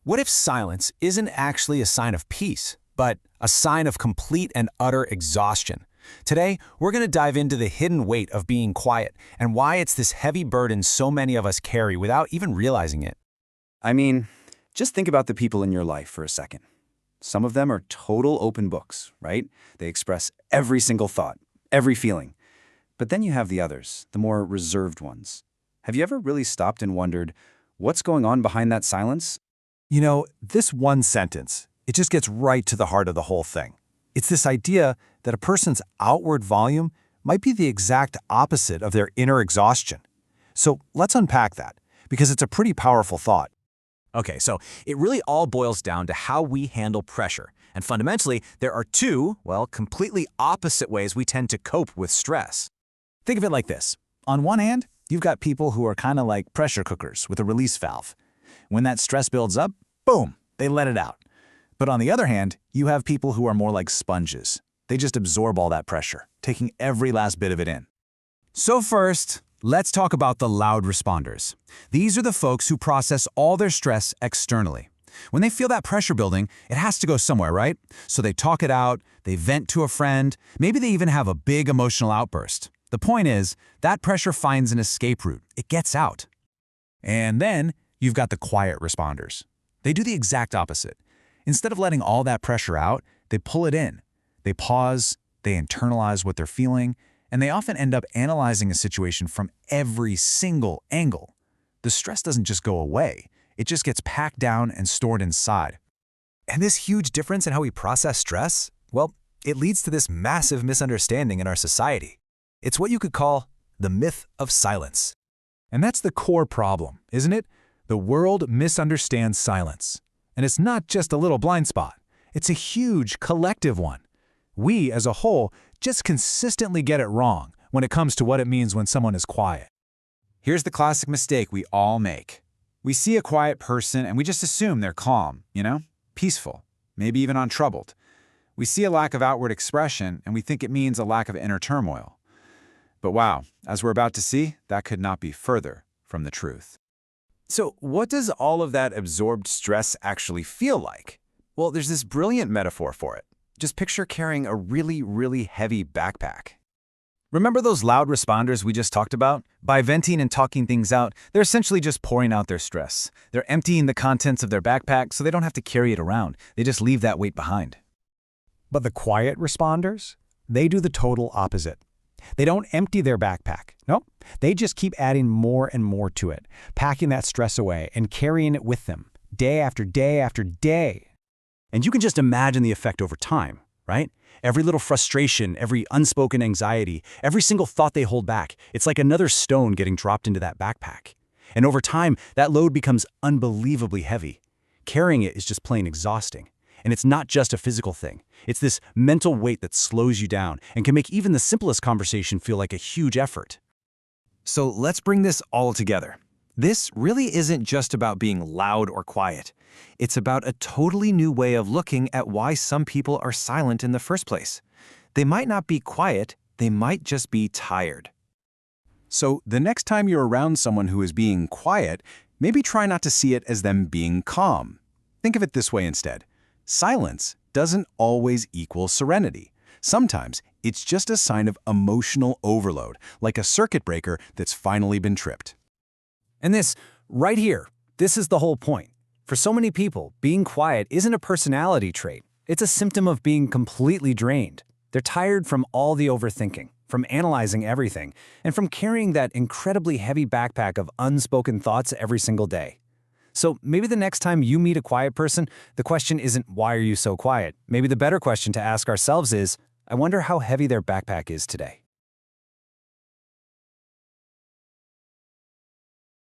What if silence isn't actually a sign of peace, but a sign of complete and utter exhaustion? Today, we're going to dive into the hidden weight of being quiet and why it's this heavy burden so many of us carry without even realizing it. I mean, just think about the people in your life for a second. Some of them are total open books, right? They express every single thought, every feeling. But then you have the others, the more reserved ones. Have you ever really stopped and wondered, what's going on behind that silence? You know, this one sentence, it just gets right to the heart of the whole thing. It's this idea that a person's outward volume might be the exact opposite of their inner exhaustion. So let's unpack that, because it's a pretty powerful thought. Okay, so it really all boils down to how we handle pressure. And fundamentally, there are two, completely opposite ways we tend to cope with stress. Think of it like this. On one hand, you've got people who are kind of like pressure cookers with a release valve. When that stress builds up, boom, they let it out. But on the other hand, you have people who are more like sponges. They just absorb all that pressure, taking every last bit of it in. So first, let's talk about the loud responders. These are the folks who process all their stress externally. When they feel that pressure building, it has to go somewhere, right? So they talk it out, they vent to a friend, maybe they even have a big emotional outburst. The point is, that pressure finds an escape route. It gets out. And then you've got the quiet responders. They do the exact opposite. Instead of letting all that pressure out, they pull it in. They pause, they internalize what they're feeling, and they often end up analyzing a situation from every single angle. The stress doesn't just go away. It just gets packed down and stored inside. And this huge difference in how we process stress, it leads to this massive misunderstanding in our society. It's what you could call the myth of silence. And that's the core problem, isn't it? The world misunderstands silence. And it's not just a little blind spot. It's a huge collective one. We, as a whole, just consistently get it wrong when it comes to what it means when someone is quiet. Here's the classic mistake we all make. We see a quiet person and we just assume they're calm, peaceful, maybe even untroubled. We see a lack of outward expression and we think it means a lack of inner turmoil. But wow, as we're about to see, that could not be further from the truth. So what does all of that absorbed stress actually feel like? Well, there's this brilliant metaphor for it. Just picture carrying a really, really heavy backpack. Remember those loud responders we just talked about? By venting and talking things out, they're essentially just pouring out their stress. They're emptying the contents of their backpack so they don't have to carry it around. They just leave that weight behind. But the quiet responders, they do the total opposite. They don't empty their backpack. No, they just keep adding more and more to it, packing that stress away and carrying it with them, day after day after day. And you can just imagine the effect over time, right? Every little frustration, every unspoken anxiety, every single thought they hold back, it's like another stone getting dropped into that backpack. And over time, that load becomes unbelievably heavy. Carrying it is just plain exhausting. And it's not just a physical thing. It's this mental weight that slows you down and can make even the simplest conversation feel like a huge effort. So let's bring this all together. This really isn't just about being loud or quiet. It's about a totally new way of looking at why some people are silent in the first place. They might not be quiet, they might just be tired. So the next time you're around someone who is being quiet, maybe try not to see it as them being calm. Think of it this way instead. Silence doesn't always equal serenity. Sometimes it's just a sign of emotional overload, like a circuit breaker that's finally been tripped. And this, right here, this is the whole point. For so many people, being quiet isn't a personality trait. It's a symptom of being completely drained. They're tired from all the overthinking, from analyzing everything, and from carrying that incredibly heavy backpack of unspoken thoughts every single day. So maybe the next time you meet a quiet person, the question isn't, why are you so quiet? Maybe the better question to ask ourselves is, I wonder how heavy their backpack is today.